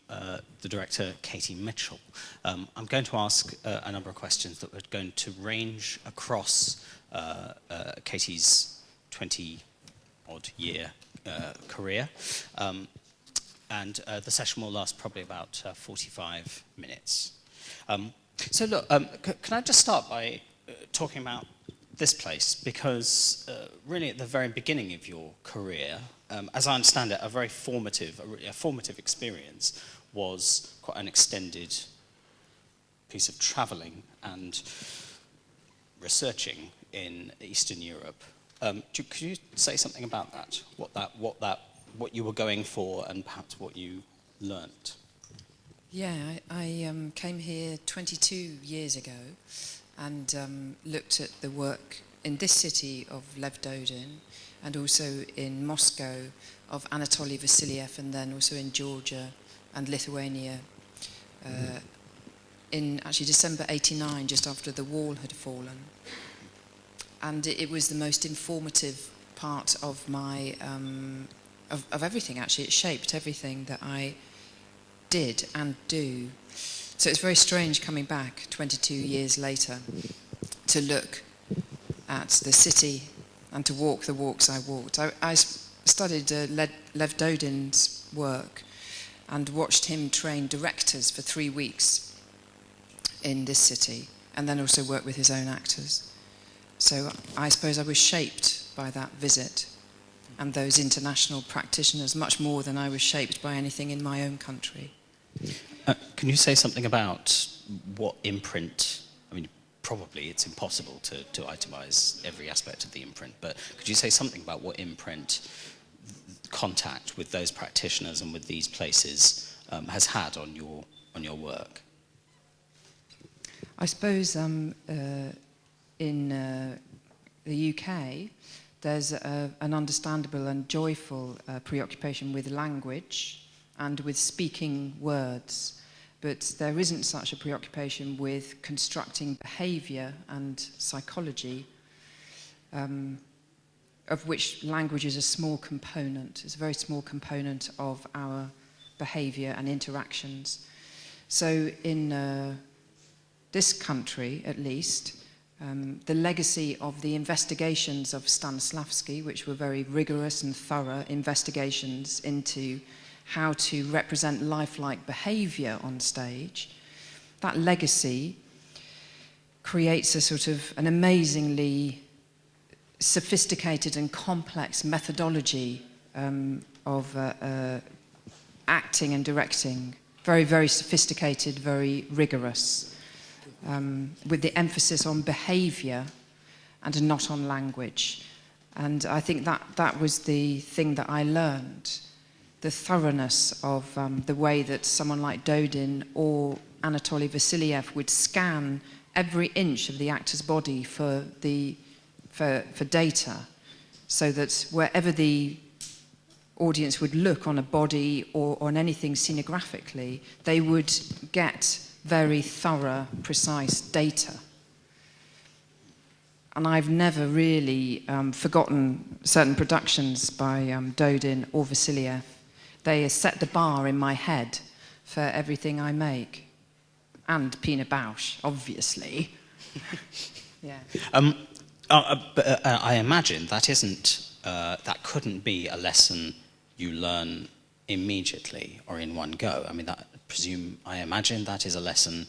The director, Katie Mitchell. I'm going to ask a number of questions that are going to range across Katie's 20-odd year career. And the session will last probably about 45 minutes. So look, can I just start by talking about this place? Because really at the very beginning of your career, as I understand it, a very formative experience was quite an extended piece of travelling and researching in Eastern Europe. Could you say something about that? What you were going for, and perhaps what you learnt? Yeah, I came here 22 years ago and looked at the work in this city of Lev Dodin, and also in Moscow of Anatoly Vasilyev, and then also in Georgia and Lithuania in actually December '89, just after the wall had fallen. And it was the most informative part of my of everything. Actually, it shaped everything that I did and do. So it's very strange coming back 22 years later to look at the city and to walk the walks I walked. I studied Lev Dodin's work and watched him train directors for 3 weeks in this city, and then also work with his own actors. So I suppose I was shaped by that visit and those international practitioners much more than I was shaped by anything in my own country. Can you say something about what imprint, I mean, probably it's impossible to itemize every aspect of the imprint, but could you say something about what imprint contact with those practitioners and with these places has had on your work? I suppose in the UK, there's an understandable and joyful preoccupation with language and with speaking words, but there isn't such a preoccupation with constructing behaviour and psychology, of which language is a small component. It's a very small component of our behaviour and interactions. So in this country, at least, the legacy of the investigations of Stanislavski, which were very rigorous and thorough investigations into how to represent lifelike behaviour on stage, that legacy creates a sort of an amazingly sophisticated and complex methodology of acting and directing. Very, very sophisticated, very rigorous, with the emphasis on behaviour and not on language. And I think that was the thing that I learned, the thoroughness of the way that someone like Dodin or Anatoly Vasilyev would scan every inch of the actor's body for data, so that wherever the audience would look on a body or on anything scenographically, they would get very thorough, precise data. And I've never really forgotten certain productions by Dodin or Vasilyev. They set the bar in my head for everything I make. And Pina Bausch, obviously. Yeah. But I imagine that couldn't be a lesson you learn immediately or in one go. I mean, I imagine that is a lesson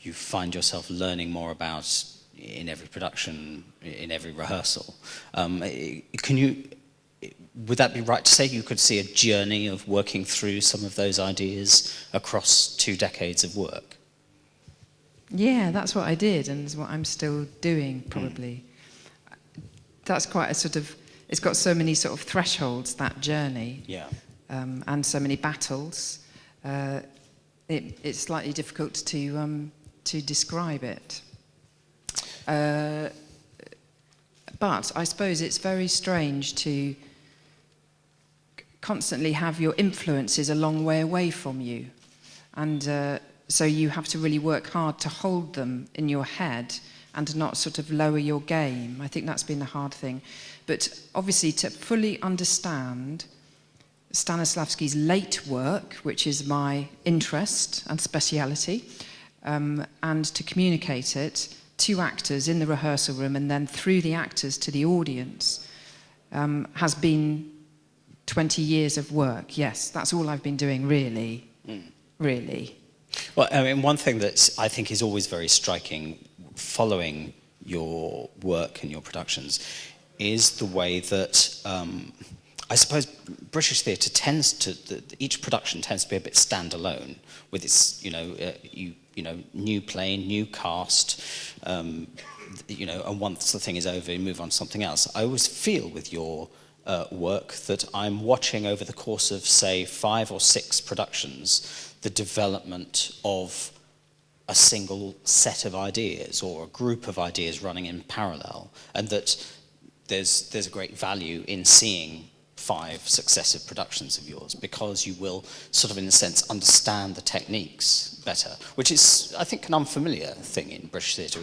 you find yourself learning more about in every production, in every rehearsal. Would that be right to say you could see a journey of working through some of those ideas across 2 decades of work? Yeah, that's what I did, and it's what I'm still doing, probably. That's quite a sort of, it's got so many sort of thresholds, that journey. Yeah. And so many battles. It's slightly difficult to describe it. But I suppose it's very strange to constantly have your influences a long way away from you. And so you have to really work hard to hold them in your head and not sort of lower your game. I think that's been the hard thing. But obviously to fully understand Stanislavski's late work, which is my interest and speciality, and to communicate it to actors in the rehearsal room and then through the actors to the audience, has been 20 years of work. Yes, that's all I've been doing, really. Really. Well, I mean, one thing that I think is always very striking following your work and your productions is the way that I suppose British theatre tends to, each production tends to be a bit standalone with its, new play, new cast, and once the thing is over, you move on to something else. I always feel with your work that I'm watching over the course of, say, 5 or 6 productions, the development of a single set of ideas or a group of ideas running in parallel, and that there's a great value in seeing 5 successive productions of yours, because you will sort of, in a sense, understand the techniques better, which is, I think, an unfamiliar thing in British theatre.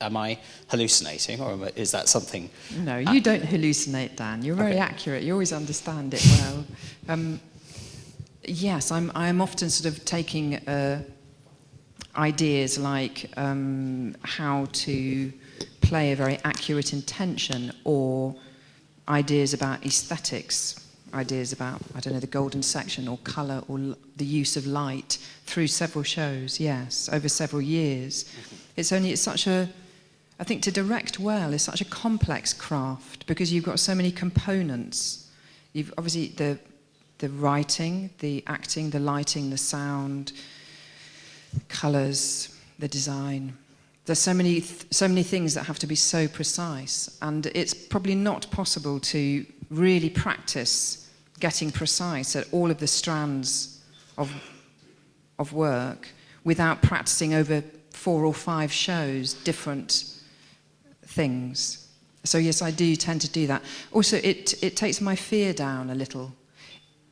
Am I hallucinating, or is that something? No, you don't hallucinate, Dan. You're very accurate. You always understand it well. Yes, I'm often sort of taking ideas like how to play a very accurate intention, or ideas about aesthetics, ideas about, I don't know, the golden section or colour or the use of light through several shows, yes, over several years. It's such a, I think to direct well is such a complex craft, because you've got so many components. You've obviously the writing, the acting, the lighting, the sound, colours, the design. There's so many things that have to be so precise, and it's probably not possible to really practice getting precise at all of the strands of work without practicing over 4 or 5 shows different things. So yes, I do tend to do that. Also, it takes my fear down a little.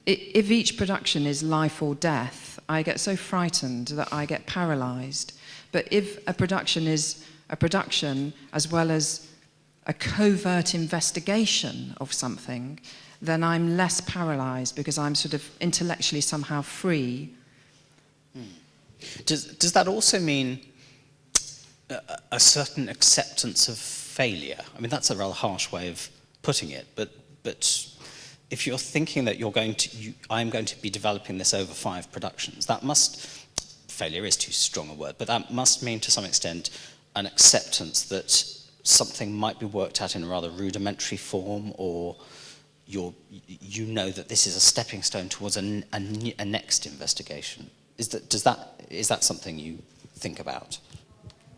If each production is life or death, I get so frightened that I get paralysed. But if a production is a production as well as a covert investigation of something, then I'm less paralysed, because I'm sort of intellectually somehow free. Does that also mean a certain acceptance of failure? I mean, that's a rather harsh way of putting it, but if you're thinking that I'm going to be developing this over 5 productions, that must, failure is too strong a word, but that must mean to some extent an acceptance that something might be worked out in a rather rudimentary form, or you know that this is a stepping stone towards a next investigation. Is that something you think about?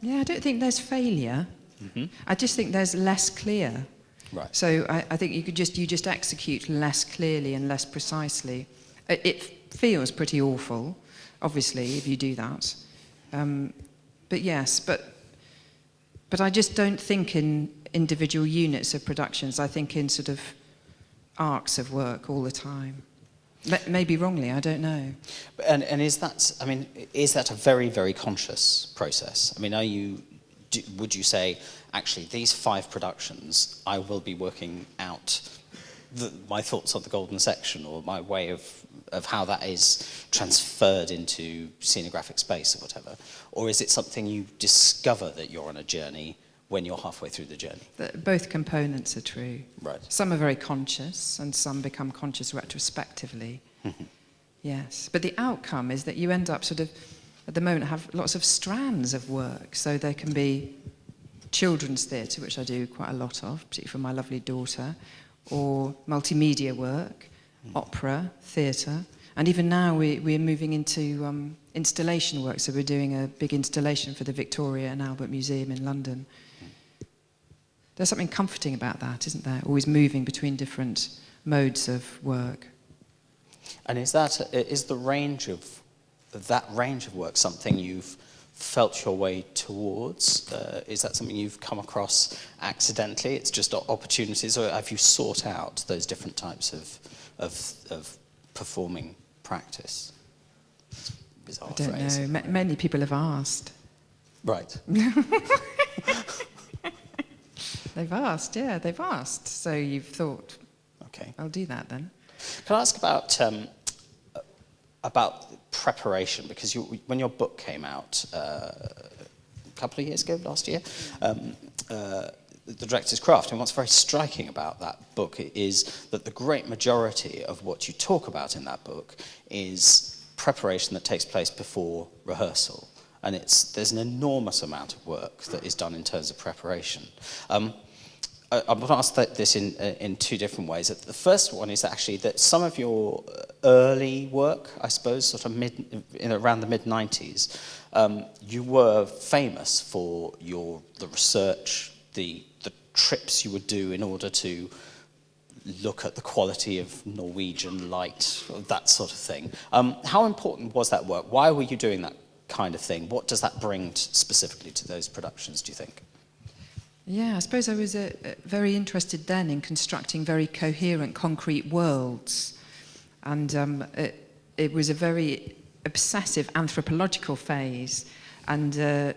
Yeah, I don't think there's failure. Mm-hmm. I just think there's less clear. Right. So I think you just execute less clearly and less precisely. It feels pretty awful, obviously, if you do that. But yes, but I just don't think in individual units of productions. I think in sort of arcs of work all the time. Maybe wrongly, I don't know. And is that a very, very conscious process? I mean, would you say, actually, these 5 productions, I will be working out my thoughts on the golden section, or my way of how that is transferred into scenographic space or whatever? Or is it something you discover that you're on a journey when you're halfway through the journey? Both components are true. Right. Some are very conscious, and some become conscious retrospectively. Yes. But the outcome is that you end up sort of, at the moment, have lots of strands of work. So there can be children's theatre, which I do quite a lot of, particularly for my lovely daughter, or multimedia work, opera, theatre, and even now we're moving into installation work. So we're doing a big installation for the Victoria and Albert Museum in London. There's something comforting about that, isn't there? Always moving between different modes of work. And is the range of that range of work something you've felt your way towards? Is that something you've come across accidentally? It's just opportunities, or have you sought out those different types of performing practice? Bizarre I don't phrase. know. Many people have asked. Right. They've asked, yeah, they've asked. So you've thought, okay, I'll do that then. Can I ask about preparation? Because when your book came out a couple of years ago, last year, The Director's Craft, and what's very striking about that book is that the great majority of what you talk about in that book is preparation that takes place before rehearsal. And there's an enormous amount of work that is done in terms of preparation. I want to ask this in two different ways. The first one is actually that some of your early work, I suppose, sort of around the mid-90s, you were famous for the research, the trips you would do in order to look at the quality of Norwegian light, that sort of thing. How important was that work? Why were you doing that kind of thing? What does that bring specifically to those productions, do you think? Yeah, I suppose I was very interested then in constructing very coherent, concrete worlds. And it was a very obsessive anthropological phase. And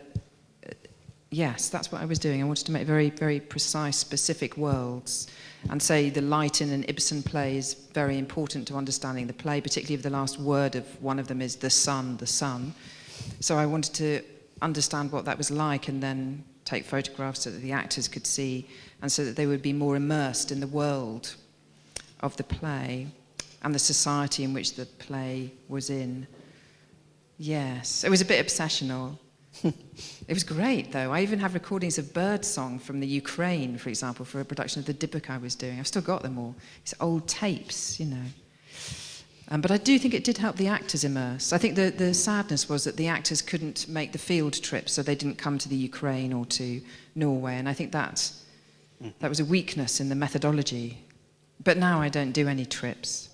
yes, that's what I was doing. I wanted to make very, very precise, specific worlds. And say the light in an Ibsen play is very important to understanding the play, particularly if the last word of one of them is the sun, the sun. So I wanted to understand what that was like and then take photographs so that the actors could see and so that they would be more immersed in the world of the play and the society in which the play was in. Yes, it was a bit obsessional. It was great, though. I even have recordings of birdsong from the Ukraine, for example, for a production of the Dybbuk I was doing. I've still got them all. It's old tapes, you know. But I do think it did help the actors immerse. I think the sadness was that the actors couldn't make the field trip, so they didn't come to the Ukraine or to Norway, and I think that was a weakness in the methodology. But now I don't do any trips.